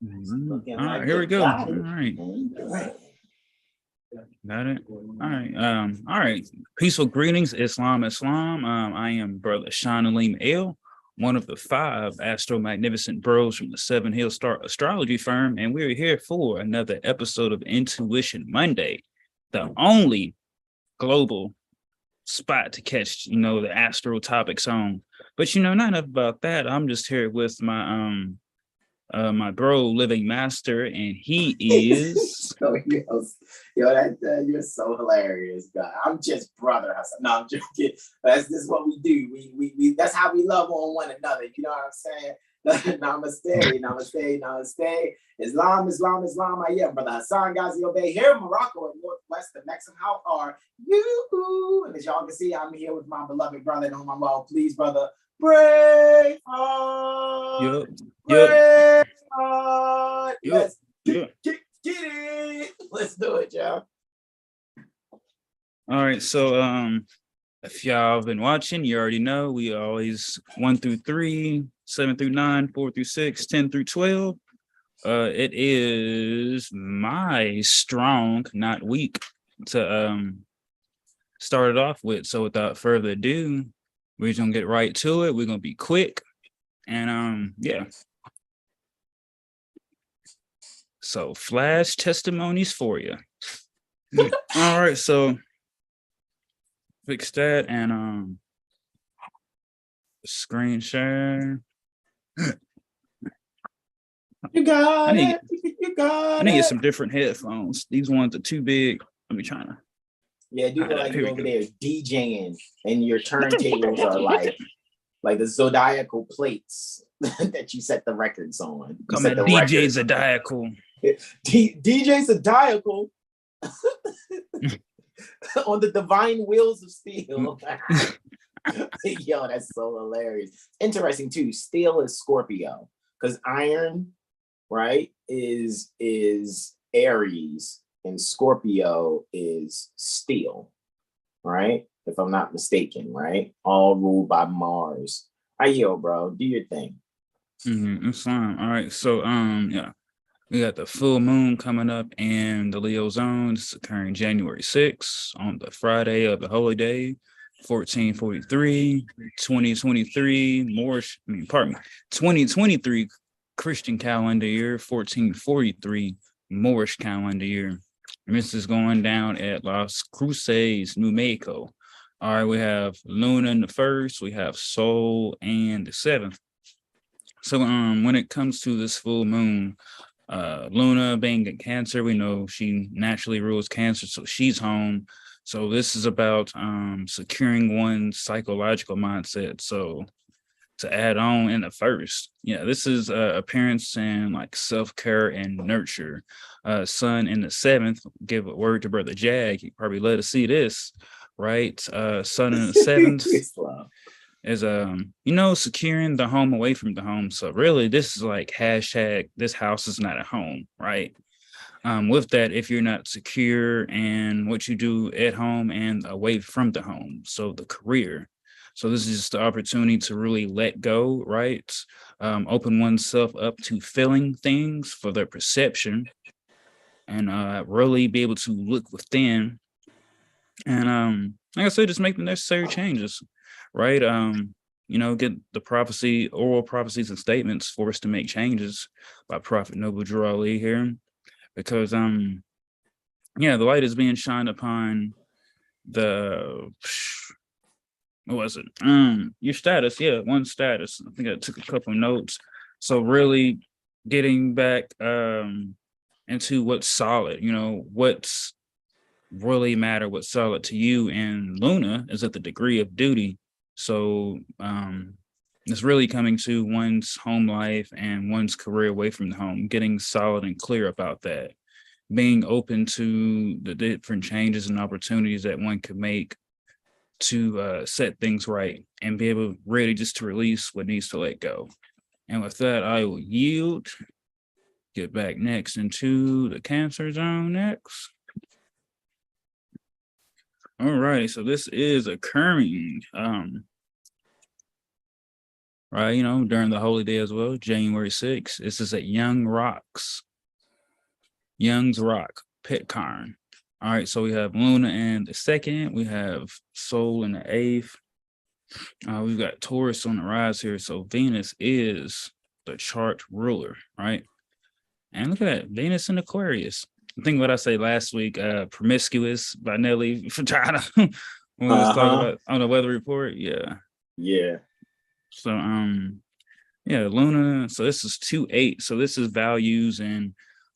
Looking All right, like here we it. go. Got All it. right. Right. Got it. All right. All right. Peaceful greetings, Islam. I am Brother Sean Alim L, one of the 5 astro-magnificent bros from the 7 Hill Star Astrology Firm, and we're here for another episode of Intuition Monday, the only global spot to catch, the astro topics on. But not enough about that. I'm just here with my bro, Living Master, and he is. You're so hilarious, guy. I'm just brother Hassan. No, I'm joking. This is what we do. We that's how we love on one another. You know what I'm saying? Namaste, namaste, namaste. Islam, Islam, Islam. I am brother Hassan Ghazi Obey here in Morocco and Northwest the Mexican. How are you? And as y'all can see, I'm here with my beloved brother and whom I'm well pleased, brother. Brave heart. Yep. Yes. Get it. Let's do it, y'all. All right. So if y'all have been watching, you already know we always 1 through 3, 7 through 9, 4 through 6, 10 through 12. It is my strong, not weak, to start it off with. So without further ado, we're just gonna get right to it. We're gonna be quick. And yeah. So flash testimonies for you. All right, so fix that and screen share. You got it. I need to get some different headphones. These ones are too big. Let me try to. Yeah, do like you over there DJing, and your turntables are like the zodiacal plates that you set the records on. You set the DJ Zodiacal. DJ Zodiacal on the divine wheels of steel. Yo, that's so hilarious. Interesting too. Steel is Scorpio because iron, right, is Aries and Scorpio is steel, right? If I'm not mistaken, right? All ruled by Mars. Yo, bro, do your thing. It's fine. All right. So yeah. We got the full moon coming up in the Leo zone. It's occurring January 6th on the Friday of the holy day, 1443, 2023, 2023 Christian calendar year, 1443 Moorish calendar year. And this is going down at Las Cruces, New Mexico. All right, we have Luna in the 1st, we have Sol and the 7th. So when it comes to this full moon, Luna being in Cancer, we know she naturally rules Cancer, so she's home. So this is about securing one's psychological mindset. So to add on in the 1st, this is appearance and like self-care and nurture. Sun in the 7th, give a word to Brother Jag. He probably let us see this, right? Sun in the 7th. Is securing the home away from the home. So really this is like hashtag this house is not a home, right? With that, if you're not secure in what you do at home and away from the home, so the career. So this is just the opportunity to really let go, right? Open oneself up to feeling things for their perception and really be able to look within and like I said, just make the necessary changes. Right. Get the oral prophecies and statements for us to make changes by Prophet Noble Drew Ali here. Because the light is being shined upon what was it? Your status, one status. I think I took a couple notes. So really getting back into what's solid, what's really matter, what's solid to you. And Luna is at the degree of duty. So it's really coming to one's home life and one's career away from the home, getting solid and clear about that, being open to the different changes and opportunities that one could make to set things right and be able really just to release what needs to let go. And with that, I will yield, get back next into the Cancer zone next. All right, so this is occurring right? You know, during the holy day as well, January 6th. This is at Young's Rock, Pitcairn. All right, so we have Luna in the 2nd, we have Sol in the 8th. We've got Taurus on the rise here. So Venus is the chart ruler, right? And look at that, Venus in Aquarius. I think what I say last week, Promiscuous by Nelly Furtado, when we was talking about on the weather report. Yeah. Yeah. So yeah, Luna. So this is 2-8. So this is values and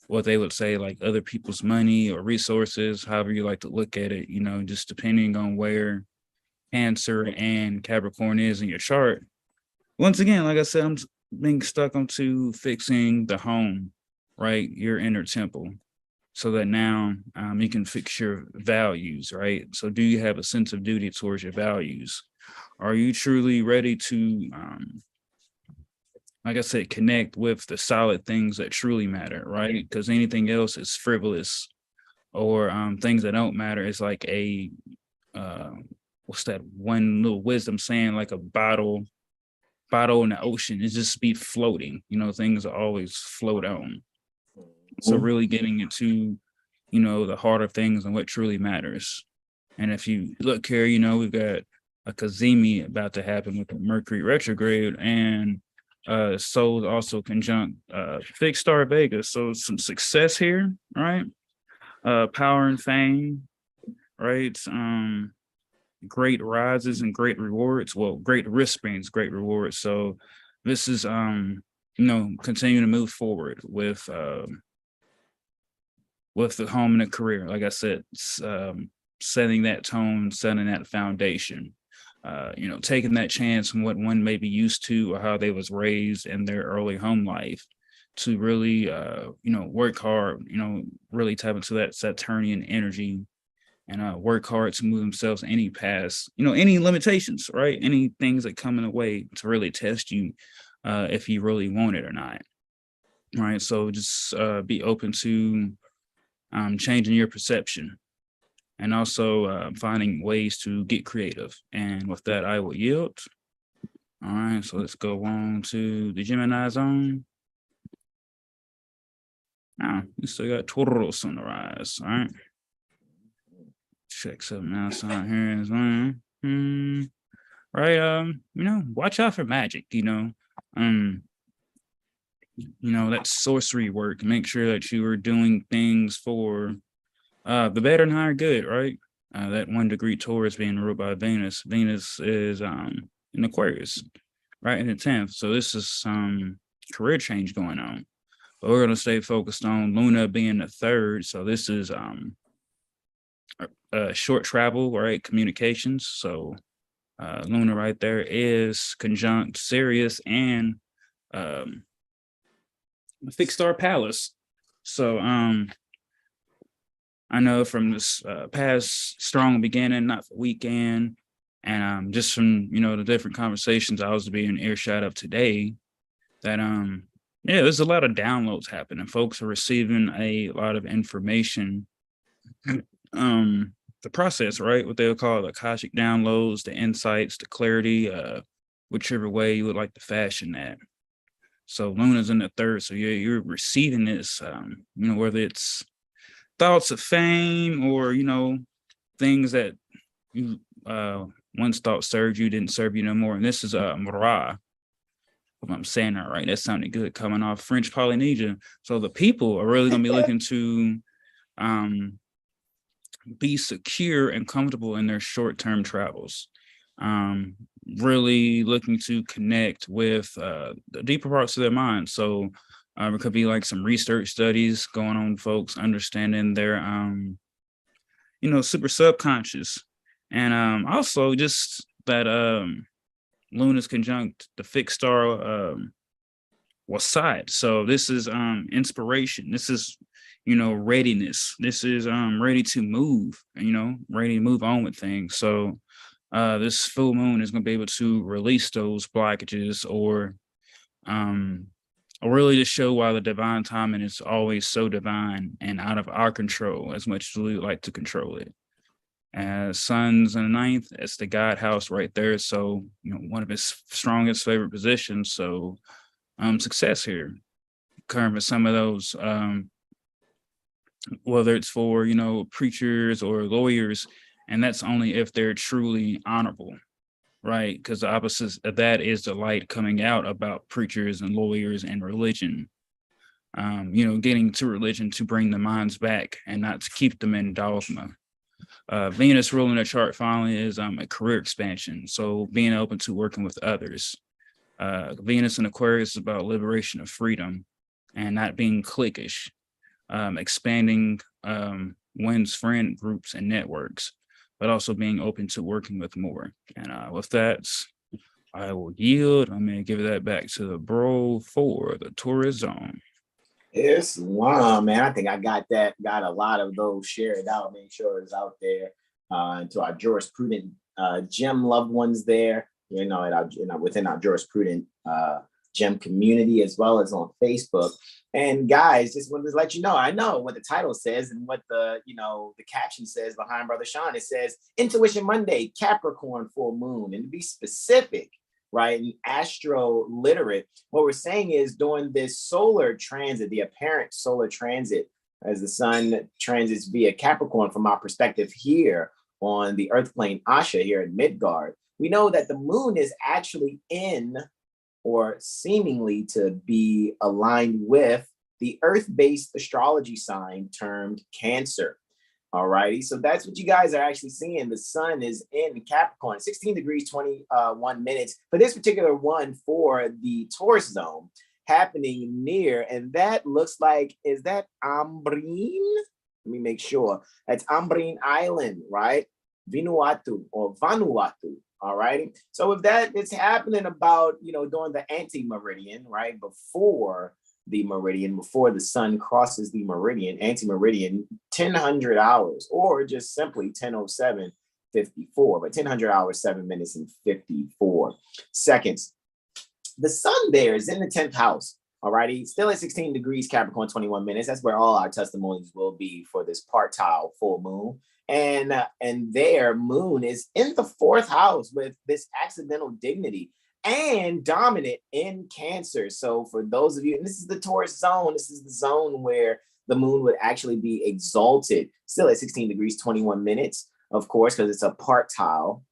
what they would say, like other people's money or resources, however you like to look at it, you know, just depending on where Cancer and Capricorn is in your chart. Once again, like I said, I'm being stuck onto fixing the home, right? Your inner temple, so that now you can fix your values, right? So do you have a sense of duty towards your values? Are you truly ready to, like I said, connect with the solid things that truly matter, right? Because anything else is frivolous, or things that don't matter is like a, what's that one little wisdom saying, like a bottle in the ocean, is just be floating, you know, things are always float on. So really getting into, you know, the heart of things and what truly matters. And if you look here, you know, we've got a Kazemi about to happen with the Mercury retrograde, and Sol also conjunct fixed star Vega. So some success here, right? Power and fame, right? Great rises and great rewards. Well, great risk brings great rewards. So this is you know, continuing to move forward with the home and the career. Like I said, setting that tone, setting that foundation. You know, taking that chance from what one may be used to or how they was raised in their early home life to really you know, work hard, you know, really tap into that Saturnian energy and work hard to move themselves any past, you know, any limitations, right? Any things that come in the way to really test you if you really want it or not, right? So just be open to changing your perception, and also finding ways to get creative. And with that, I will yield. All right, so let's go on to the Gemini zone. Now, we still got Taurus on the rise, all right? Check something else on here as well. Right, you know, watch out for magic, you know. You know, that sorcery work. Make sure that you are doing things for the better and higher good, right? That 1 degree Taurus being ruled by Venus. Venus is in Aquarius, right, in the 10th. So this is some career change going on. But we're gonna stay focused on Luna being the 3rd. So this is short travel, right? Communications. So Luna right there is conjunct Sirius and fixed star Palace. So I know from this past strong beginning, not for weekend, and just from, you know, the different conversations I was being earshot of today, that yeah, there's a lot of downloads happening. Folks are receiving a lot of information. The process, right? What they'll call the Akashic downloads, the insights, the clarity, whichever way you would like to fashion that. So Luna's in the 3rd, so you're receiving this, you know, whether it's thoughts of fame or, you know, things that you once thought served you didn't serve you no more. And this is Mara. If I'm saying that right, that sounded good, coming off French Polynesia. So the people are really gonna be looking to be secure and comfortable in their short-term travels. Really looking to connect with the deeper parts of their mind. So it could be like some research studies going on, folks understanding their you know, super subconscious. And also just that Luna's conjunct the fixed star Wasat. So this is inspiration. This is, you know, readiness. This is ready to move, you know, ready to move on with things. So this full moon is going to be able to release those blockages, or really to show why the divine timing is always so divine and out of our control as much as we like to control it. Sun's in the ninth, it's the God house right there. So, one of his strongest favorite positions. So, success here. Current some of those, whether it's for, preachers or lawyers, and that's only if they're truly honorable, right? Because the opposite of that is the light coming out about preachers and lawyers and religion. Getting to religion to bring the minds back and not to keep them in dogma. Venus ruling the chart finally is a career expansion. So being open to working with others. Venus in Aquarius is about liberation of freedom and not being cliquish. Expanding one's friend groups and networks, but also being open to working with more. And with that, I will yield. I'm going to give that back to the bro for the Taurus zone. It's wow, man. I think I got a lot of those shared out, make sure it's out there to our jurisprudent gem loved ones there, within our jurisprudent gem community, as well as on Facebook. And guys, just wanted to let you know, I know what the title says and what the caption says behind Brother Sean. It says Intuition Monday, Capricorn full moon. And to be specific, right, and astro literate, what we're saying is during this solar transit, the apparent solar transit, as the sun transits via Capricorn from our perspective here on the earth plane Asha here in Midgard, we know that the moon is actually in, or seemingly to be aligned with, the earth-based astrology sign termed Cancer. All righty, so that's what you guys are actually seeing. The sun is in Capricorn, 16 degrees, 21 minutes for this particular one for the Taurus zone happening near, and that looks like, is that Ambrine? Let me make sure. That's Ambrine Island, right? Vanuatu or Vanuatu. All righty. So if that is happening about, during the ante meridian, right, before the meridian, before the sun crosses the meridian, ante meridian, 1000 hours, or just simply 10:07:54, but 1000 hours, 7 minutes and 54 seconds. The sun there is in the 10th house. All righty, still at 16 degrees Capricorn, 21 minutes. That's where all our testimonies will be for this partile full moon. And their moon is in the 4th house with this accidental dignity and dominant in Cancer. So for those of you, and this is the Taurus zone, this is the zone where the moon would actually be exalted, still at 16 degrees, 21 minutes, of course, because it's a partile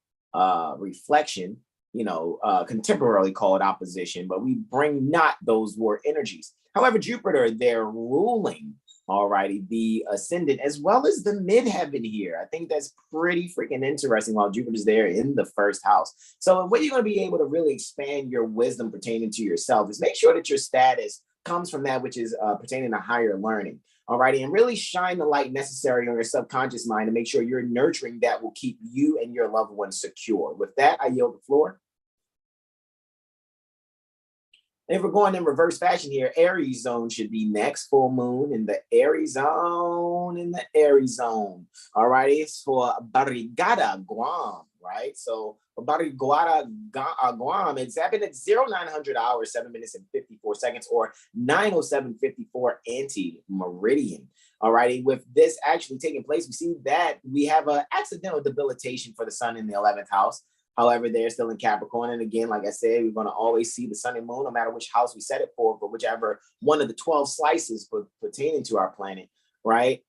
reflection, contemporarily called opposition, but we bring not those war energies. However, Jupiter, they're ruling, alrighty, the ascendant as well as the midheaven here. I think that's pretty freaking interesting while Jupiter's there in the 1st house. So the way you're going to be able to really expand your wisdom pertaining to yourself is make sure that your status comes from that which is pertaining to higher learning. Alrighty, and really shine the light necessary on your subconscious mind to make sure you're nurturing that will keep you and your loved ones secure. With that, I yield the floor. If we're going in reverse fashion here, Aries zone should be next. Full moon in the Aries zone, All right, it's for Barrigada, Guam, right? So for Barrigada, Guam, it's happened at 0900 hours, 7 minutes and 54 seconds, or 9:07:54 ante-meridian. All righty, with this actually taking place, we see that we have an accidental debilitation for the sun in the 11th house. However, they're still in Capricorn. And again, like I said, we're going to always see the sun and moon, no matter which house we set it for whichever one of the 12 slices pertaining to our planet, right?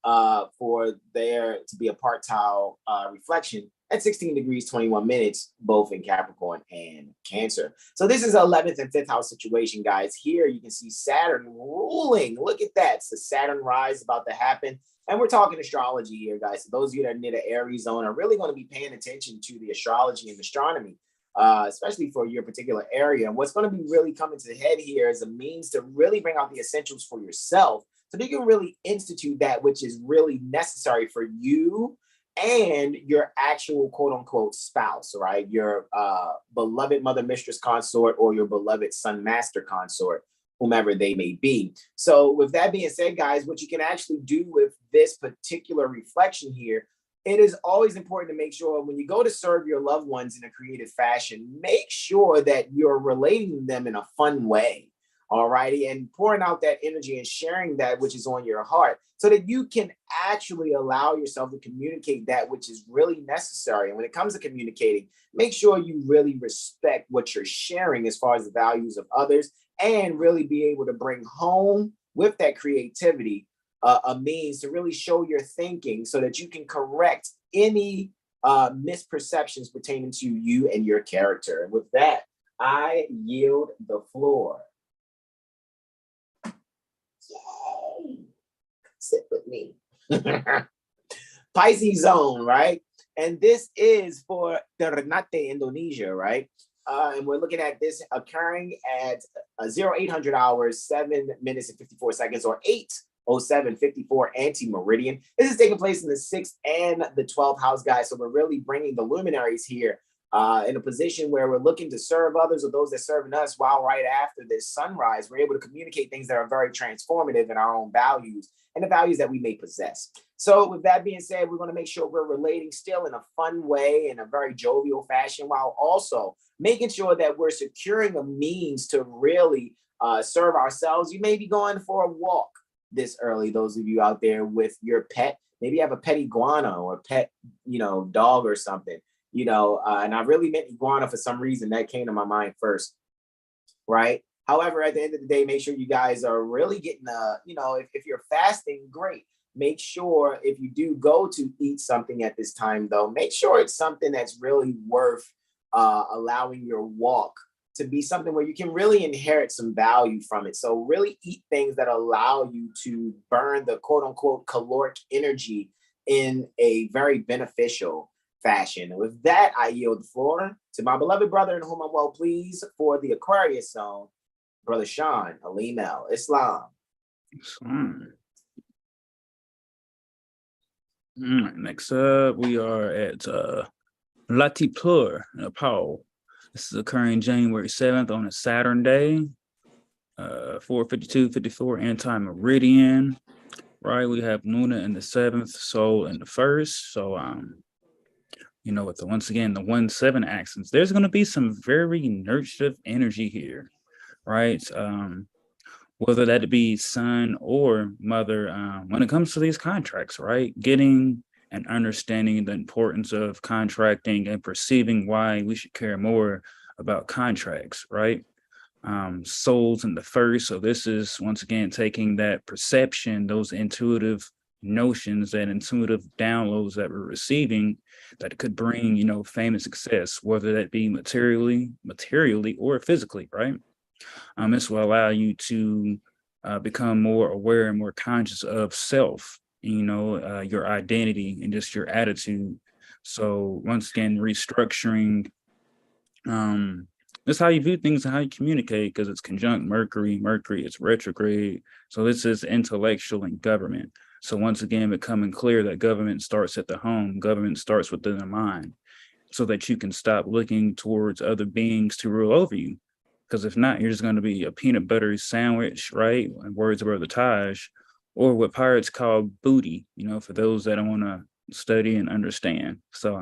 For there to be a partile reflection at 16 degrees, 21 minutes, both in Capricorn and Cancer. So this is 11th and 5th house situation, guys. Here you can see Saturn ruling. Look at that. It's the Saturn rise about to happen. And we're talking astrology here, guys. So those of you that are near the Aries zone are really going to be paying attention to the astrology and astronomy, especially for your particular area. And what's going to be really coming to the head here is a means to really bring out the essentials for yourself so that you can really institute that which is really necessary for you and your actual quote unquote spouse, right? Your beloved mother, mistress, consort, or your beloved son, master, consort, whomever they may be. So with that being said, guys, what you can actually do with this particular reflection here, it is always important to make sure when you go to serve your loved ones in a creative fashion, make sure that you're relating them in a fun way. All righty, and pouring out that energy and sharing that which is on your heart so that you can actually allow yourself to communicate that which is really necessary. And when it comes to communicating, make sure you really respect what you're sharing as far as the values of others, and really be able to bring home with that creativity a means to really show your thinking so that you can correct any misperceptions pertaining to you and your character. And with that, I yield the floor. Yay. Sit with me. Pisces zone, right? And this is for Ternate, Indonesia, right? And we're looking at this occurring at 0800 hours, 7 minutes and 54 seconds, or 8:07:54 ante-meridian. This is taking place in the 6th and the 12th house, guys. So we're really bringing the luminaries here in a position where we're looking to serve others or those that serve us, while right after this sunrise, we're able to communicate things that are very transformative in our own values and the values that we may possess. So with that being said, we're going to make sure we're relating still in a fun way, in a very jovial fashion, while also making sure that we're securing a means to really serve ourselves. You may be going for a walk this early, those of you out there with your pet. Maybe you have a pet iguana or a pet, dog or something. And I really meant iguana for some reason. That came to my mind first, right? However, at the end of the day, make sure you guys are really getting, if you're fasting, great. Make sure if you do go to eat something at this time, though, make sure it's something that's really worth allowing your walk to be something where you can really inherit some value from it. So really eat things that allow you to burn the quote unquote caloric energy in a very beneficial fashion. And with that, I yield the floor to my beloved brother in whom I'm well pleased for the Aquarius zone, Brother Sean Alim El Islam. Next up, we are at Latipur, Nepal. This is occurring January 7th on a Saturn day, 4:52:54 anti-meridian. Right, we have Luna in the 7th, Sol in the 1st. So, with once again the 1-7 axis, there's going to be some very nurturing energy here, right? Whether that be son or mother, when it comes to these contracts, right? Getting and understanding the importance of contracting and perceiving why we should care more about contracts, right? Souls in the 1st. So this is once again taking that perception, those intuitive notions, that intuitive downloads that we're receiving that could bring, fame and success, whether that be materially or physically, right? This will allow you to become more aware and more conscious of self, your identity and just your attitude. So once again, restructuring that's how you view things and how you communicate, because it's conjunct Mercury. Mercury is retrograde. So this is intellectual and government. So once again, becoming clear that government starts at the home, government starts within the mind, so that you can stop looking towards other beings to rule over you. Because if not, you're just going to be a peanut butter sandwich, right? In words of Brother Taj, or what pirates call booty, for those that want to study and understand. So,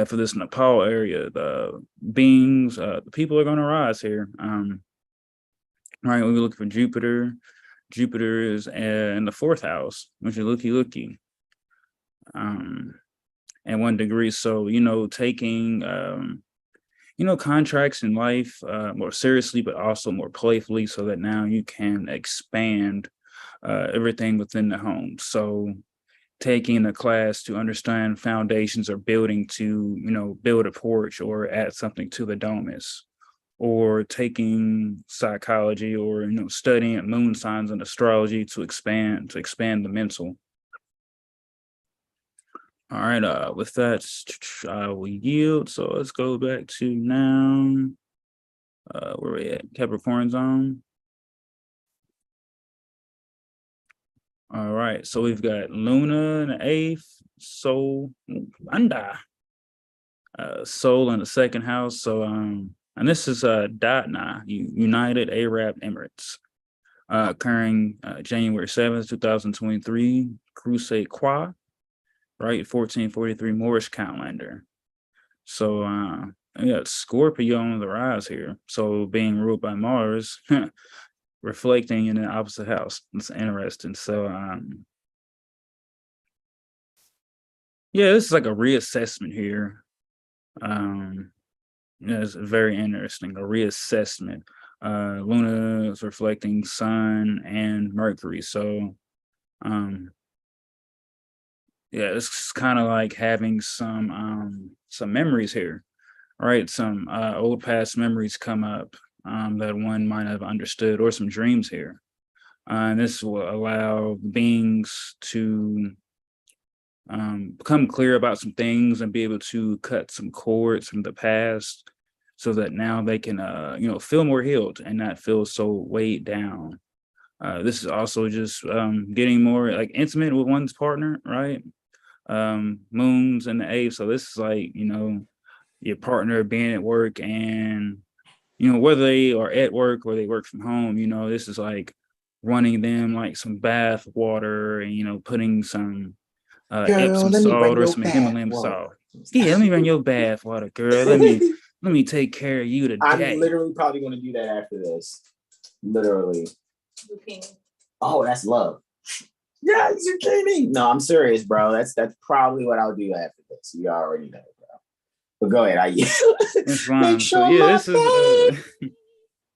for this Nepal area, the beings, the people are going to rise here. Right, when we look for Jupiter, Jupiter is in the 4th house, which is looky. And 1 degree. So, taking, contracts in life more seriously, but also more playfully, so that now you can expand everything within the home. So taking a class to understand foundations or building to, build a porch or add something to the domus, or taking psychology or, studying moon signs and astrology to expand the mental. All right, with that, we yield. So let's go back to now, where we at? Capricorn zone. All right, so we've got Luna in the 8th, Sol, Anda, Sol in the 2nd house. So, and this is Datna, United Arab Emirates, occurring January 7th, 2023, Crusade Qua, right, 1443 Moorish calendar. So got Scorpio on the rise here. So being ruled by Mars, reflecting in the opposite house. It's interesting. So yeah, this is like a reassessment here. Yeah, it's very interesting. A reassessment. Luna is reflecting Sun and Mercury. So yeah, it's kind of like having some memories here, right? Some old past memories come up that one might have understood, or some dreams here. And this will allow beings to become clear about some things and be able to cut some cords from the past, so that now they can feel more healed and not feel so weighed down. This is also just getting more like intimate with one's partner, right? Moons and the eighth. So this is like, your partner being at work, and whether they are at work or they work from home, this is like running them like some bath water, and putting some Epsom salt or some Himalayan salt. Yeah, let me run your bath water, girl. Let me take care of you today. I'm literally probably going to do that after this. Literally. Oh, that's love. Yeah, you're kidding. No, I'm serious, bro. That's probably what I'll do after this. You already know, bro. But go ahead. It's fine. Make sure so yeah, this is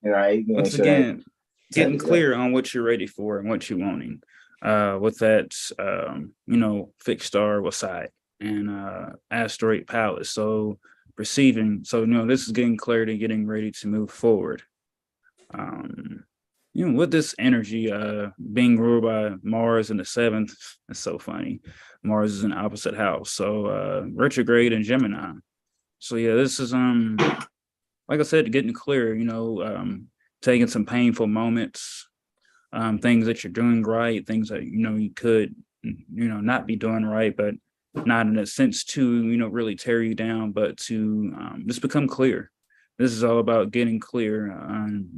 right. Once again, getting clear on what you're ready for and what you're wanting. With that, fixed star was side and asteroid palace. So perceiving. So this is getting clarity, getting ready to move forward. With this energy being ruled by Mars in the 7th, it's so funny. Mars is in opposite house, so retrograde in Gemini. So yeah, this is like I said, getting clear. Taking some painful moments, things that you're doing right, things that you could not be doing right, but not in a sense to really tear you down, but to just become clear. This is all about getting clear,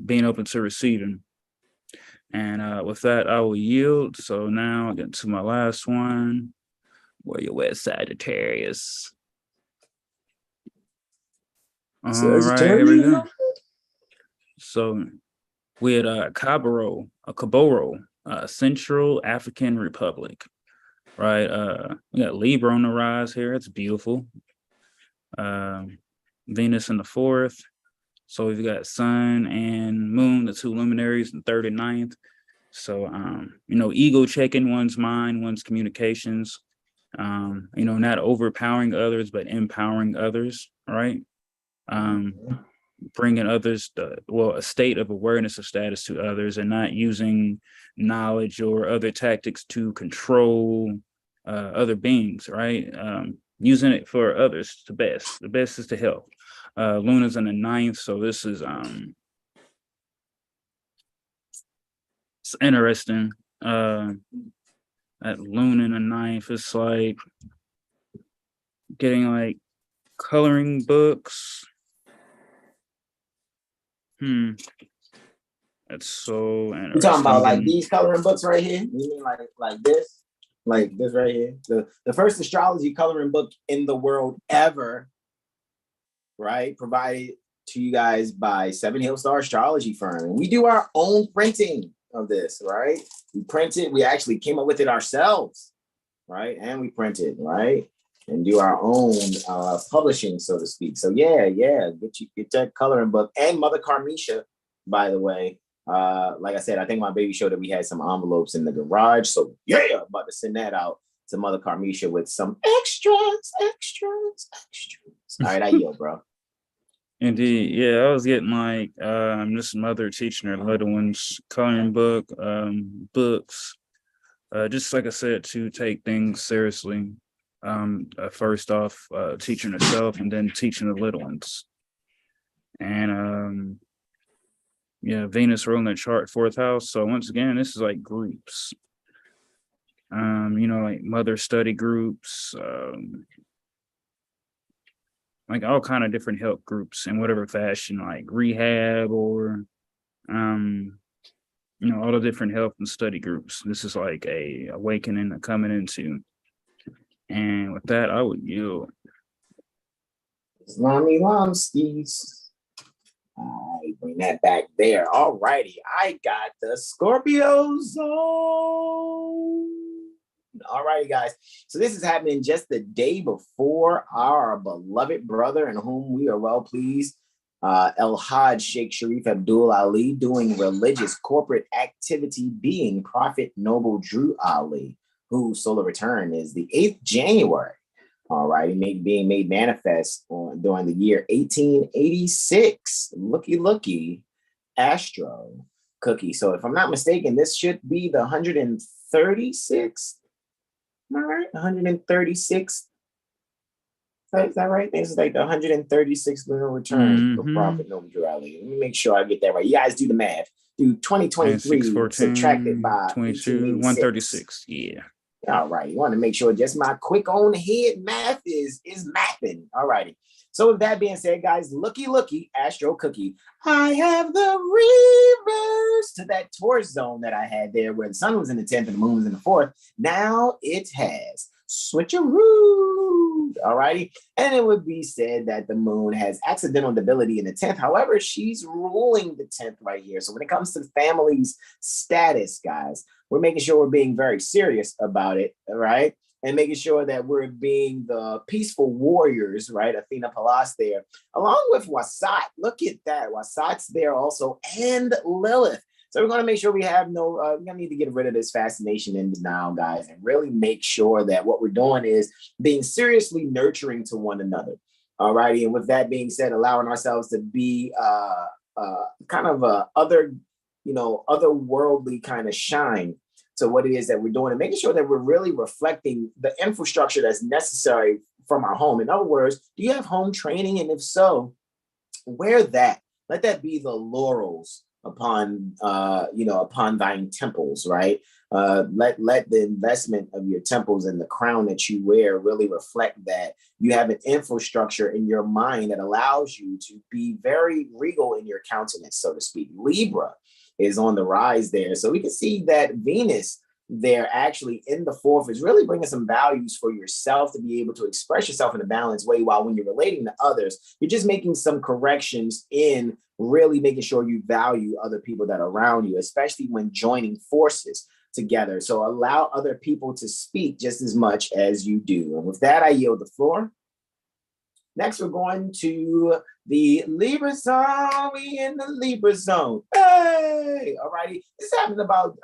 being open to receiving. And with that, I will yield. So now I get to my last one. Where you at, Sagittarius? All right, here we go. So we had Caboro, Central African Republic, right? We got Libra on the rise here. It's beautiful. Venus in the 4th. So we've got Sun and Moon, the two luminaries, in 3rd and 9th. So, ego checking one's mind, one's communications, not overpowering others, but empowering others, right? Bringing others, a state of awareness of status to others, and not using knowledge or other tactics to control other beings, right? Using it for others, the best is to help. Luna's in the 9th, so this is it's interesting. At Luna in the 9th, it's like getting like coloring books. That's so interesting. You're talking about like these coloring books right here? You mean like this? Like this right here? The first astrology coloring book in the world ever, right? Provided to you guys by Seven Hill Star Astrology Firm. And we do our own printing of this, right? We printed, we actually came up with it ourselves, right? And we printed, right? And do our own publishing, so to speak. So yeah, get that coloring book. And Mother Carmisha, by the way. Like I said, I think my baby showed that we had some envelopes in the garage. So yeah, I'm about to send that out to Mother Carmisha with some extras. All right, I yield, bro. Indeed, yeah, I was getting like this mother teaching her little ones coloring book, books, just like I said, to take things seriously. First off, teaching herself, and then teaching the little ones. And Venus ruling the chart 4th house. So once again, this is like groups. Like mother study groups, like all kind of different help groups in whatever fashion, like rehab or all the different help and study groups. This is like a awakening coming into. And with that, I would yield. Slummy Lumskies. All right, bring that back there. All righty. I got the Scorpio zone. All righty, guys. So this is happening just the day before our beloved brother, in whom we are well pleased, El Hajj Sheikh Sharif Abdul Ali, doing religious corporate activity, being Prophet Noble Drew Ali, whose solar return is the 8th January. All right, being made manifest during the year 1886. Looky, Astro Cookie. So if I'm not mistaken, this should be the 136th. Am I right? 136th. Is that right? This is like the 136th lunar return for Prophet Noble Drew Ali. Let me make sure I get that right. You guys do the math. Do 2023 subtracted by 22, 136. Yeah. All right. You want to make sure just my quick on head math is mapping. All righty. So with that being said, guys, looky, Astro Cookie. I have the reverse to that Taurus zone that I had there where the sun was in the 10th and the moon was in the 4th. Now it has switcheroo. All righty. And it would be said that the moon has accidental debility in the 10th. However, she's ruling the 10th right here. So when it comes to the family's status, guys, we're making sure we're being very serious about it, right? And making sure that we're being the peaceful warriors, right? Athena Palas there, along with Wasat. Look at that. Wasat's there also, and Lilith. So we're going to make sure we have no, we're going to need to get rid of this fascination and denial, guys, and really make sure that what we're doing is being seriously nurturing to one another. All righty. And with that being said, allowing ourselves to be kind of otherworldly kind of shine to what it is that we're doing, and making sure that we're really reflecting the infrastructure that's necessary from our home. In other words, do you have home training? And if so, wear that. Let that be the laurels upon thine temples, right? Let the investment of your temples and the crown that you wear really reflect that you have an infrastructure in your mind that allows you to be very regal in your countenance, so to speak. Libra is on the rise there. So we can see that Venus there actually in the 4th is really bringing some values for yourself to be able to express yourself in a balanced way, while when you're relating to others, you're just making some corrections in really making sure you value other people that are around you, especially when joining forces together. So allow other people to speak just as much as you do. And with that, I yield the floor. Next, we're going to the Libra zone. We in the Libra zone. Hey, all righty. This happened about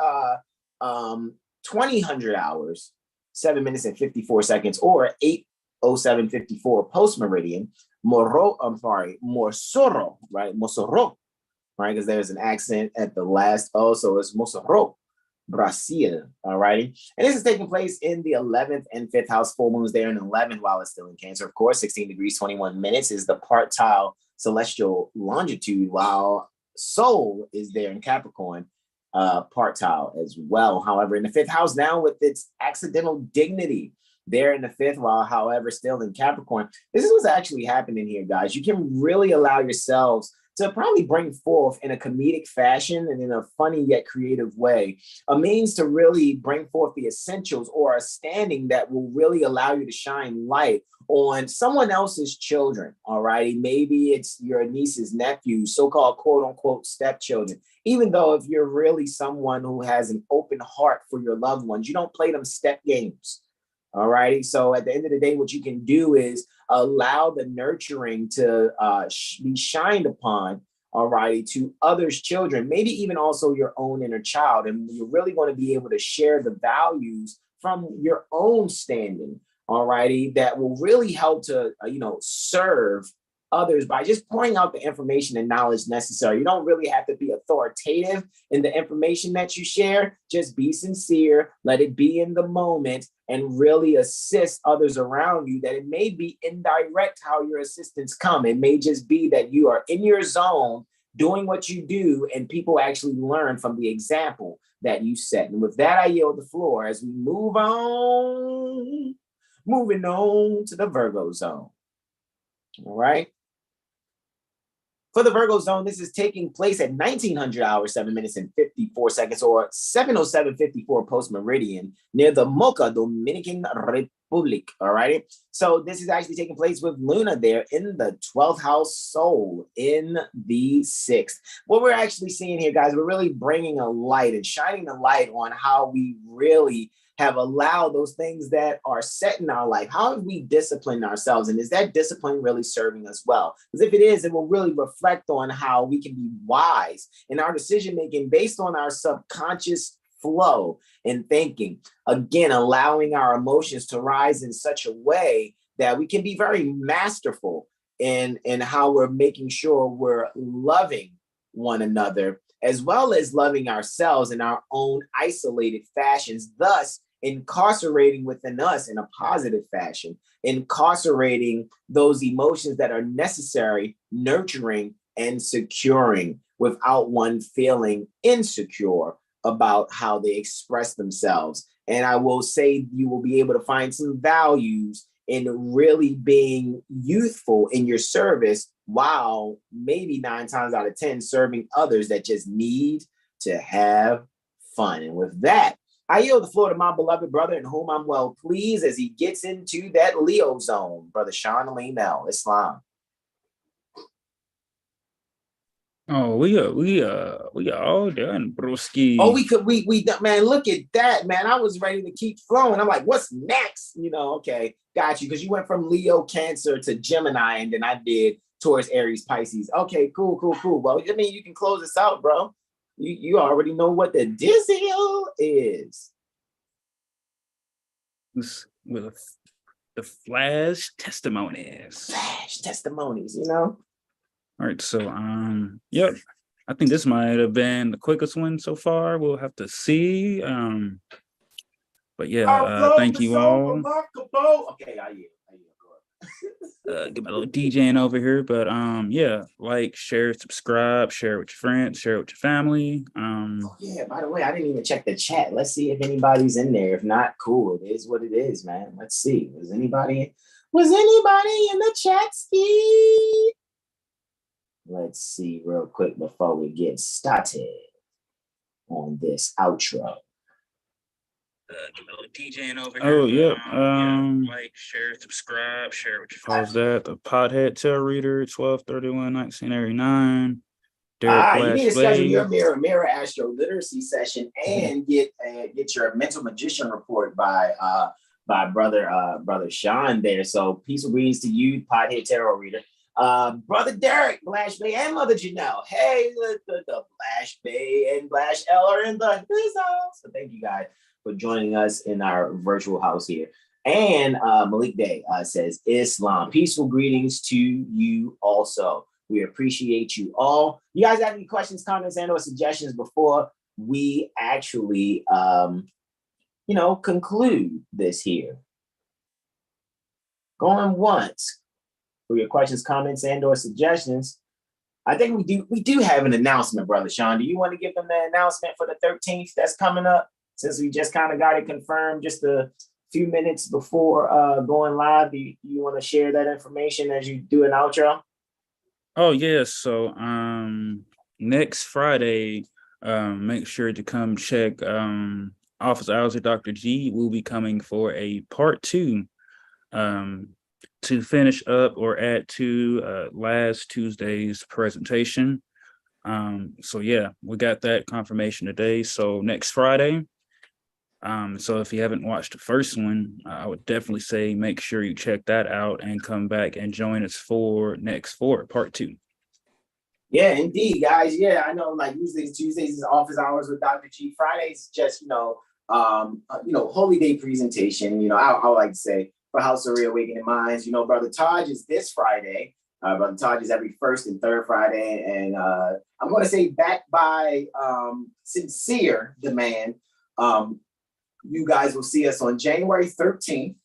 2000 hours, 7 minutes and 54 seconds, or 8:07:54 post meridian. Mosoro, right? Mosoro, right? Because there's an accent at the last O, so it's Mosoro. Brazil, all righty. And this is taking place in the 11th and 5th house. Full moons there in 11 while it's still in Cancer. Of course, 16 degrees, 21 minutes is the partile celestial longitude, while Sol is there in Capricorn, partile as well. However, in the 5th house now with its accidental dignity there in the 5th, while however still in Capricorn. This is what's actually happening here, guys. You can really allow yourselves to probably bring forth in a comedic fashion and in a funny yet creative way, a means to really bring forth the essentials or a standing that will really allow you to shine light on someone else's children, all righty? Maybe it's your niece's nephews, so-called quote-unquote stepchildren. Even though if you're really someone who has an open heart for your loved ones, you don't play them step games. All righty. So at the end of the day, what you can do is allow the nurturing to be shined upon, all righty, to others' children, maybe even also your own inner child. And you're really going to be able to share the values from your own standing, all righty, that will really help to, serve others by just pouring out the information and knowledge necessary. You don't really have to be authoritative in the information that you share. Just be sincere, let it be in the moment, and really assist others around you. That it may be indirect how your assistance come. It may just be that you are in your zone doing what you do, and people actually learn from the example that you set. And with that, I yield the floor as we move on, moving on to the Virgo zone. All right. For the Virgo zone, this is taking place at 1900 hours, 7 minutes and 54 seconds, or 7:07:54 post meridian near the Mocha, Dominican Republic. public. All right. So this is actually taking place with Luna there in the 12th house soul in the 6th. What we're actually seeing here, guys, we're really bringing a light and shining the light on how we really have allowed those things that are set in our life. How have we disciplined ourselves? And is that discipline really serving us well? Because if it is, it will really reflect on how we can be wise in our decision-making based on our subconscious flow and thinking. Again, allowing our emotions to rise in such a way that we can be very masterful in how we're making sure we're loving one another, as well as loving ourselves in our own isolated fashions, thus incarcerating within us in a positive fashion, incarcerating those emotions that are necessary, nurturing and securing without one feeling insecure about how they express themselves. And I will say you will be able to find some values in really being youthful in your service, while maybe 9 times out of 10 serving others that just need to have fun. And with that, I yield the floor to my beloved brother, in whom I'm well pleased, as he gets into that Leo zone, Brother Sean Alim, Islam. Oh, we are all done, broski. Oh, we man, look at that, man. I was ready to keep flowing. I'm like, what's next? Okay, got you. Because you went from Leo, Cancer to Gemini, and then I did Taurus, Aries, Pisces. Okay, cool. Well, I mean, you can close this out, bro. You already know what the deal is. With the flash testimonies. Flash testimonies, All right, so yep. I think this might have been the quickest one so far. We'll have to see. But yeah, thank you all. Okay, I yield. Get my little DJing over here, but yeah, like, share, subscribe, share with your friends, share with your family. Oh, yeah, by the way, I didn't even check the chat. Let's see if anybody's in there. If not, cool. It is what it is, man. Let's see. Was anybody in the chat, Steve? Let's see real quick before we get started on this outro. DJing over here. Oh, yep. Like, share, subscribe, share with your friends. How's that? The Pothead Tail Reader, 12/31/1989. You need to schedule your mirror AstroLiteracy session and get your mental magician report by brother Sean there. So peace and greetings to you, Pothead Tarot Reader. Brother Derek, Blash Bay, and Mother Janelle. Hey, the Blash Bay and Blash L are in the house. So thank you guys for joining us in our virtual house here. And Malik Day says, Islam. Peaceful greetings to you also. We appreciate you all. You guys have any questions, comments, and or suggestions before we actually, conclude this here? Going once for your questions, comments, and or suggestions. I think we do have an announcement, Brother Sean. Do you want to give them the announcement for the 13th that's coming up? Since we just kind of got it confirmed just a few minutes before going live, do you want to share that information as you do an outro? Oh, yeah. So next Friday, make sure to come check office hours with Dr. G. Will be coming for a part 2 to finish up or add to last Tuesday's presentation. So yeah, we got that confirmation today. So next Friday. So if you haven't watched the first one, I would definitely say make sure you check that out and come back and join us for part 2. Yeah, indeed, guys. Yeah, I know. Like usually Tuesdays is office hours with Dr. G. Fridays just holy day presentation. I like to say for House of Reawakening Minds. Brother Taj is this Friday. Brother Taj is every first and third Friday, and I'm going to say backed by sincere demand. You guys will see us on January 13th.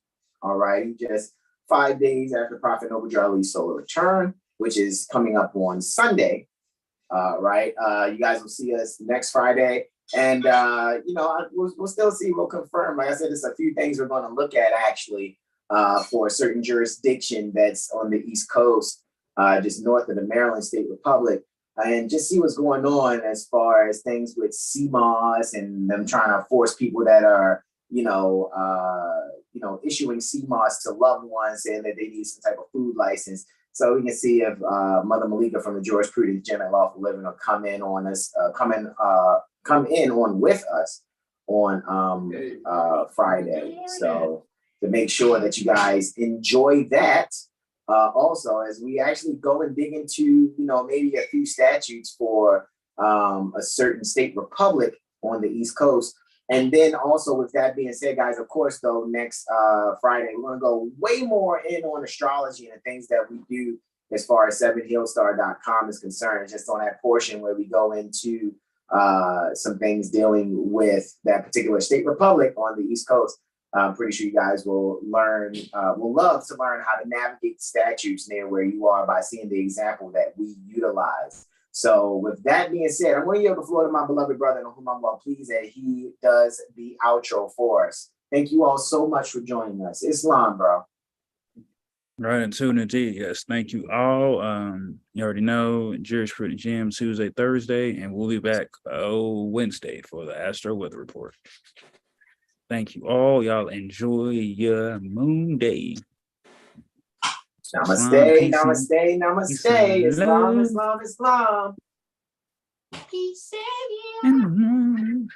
All right, just 5 days after Prophet Noble Jarley's solar return, which is coming up on Sunday. Right, you guys will see us next Friday, and we'll still see. We'll confirm. Like I said, there's a few things we're going to look at actually for a certain jurisdiction that's on the East Coast, just north of the Maryland State Republic. And just see what's going on as far as things with CMOS and them trying to force people that are, issuing CMOS to loved ones saying that they need some type of food license. So we can see if Mother Malika from the Jurisprudence Gym at Lawful Living will come in on us, come in on with us on Friday. So to make sure that you guys enjoy that. Also, as we actually go and dig into, maybe a few statutes for a certain state republic on the East Coast. And then also, with that being said, guys, of course, though, next Friday, we're going to go way more in on astrology and the things that we do as far as 7heelstar.com is concerned, just on that portion where we go into some things dealing with that particular state republic on the East Coast. I'm pretty sure you guys will learn, will love to learn how to navigate statutes near where you are by seeing the example that we utilize. So with that being said, I'm going to yield the floor to my beloved brother, on whom I'm well pleased that he does the outro for us. Thank you all so much for joining us. Islam, bro. Right, and tune indeed. Yes, thank you all. You already know, Jurisprudence Gym Tuesday, Thursday, and we'll be back Wednesday for the Astro Weather Report. Thank you all. Y'all enjoy your moon day. Namaste, namaste, namaste. Islam, Islam, Islam. Peace and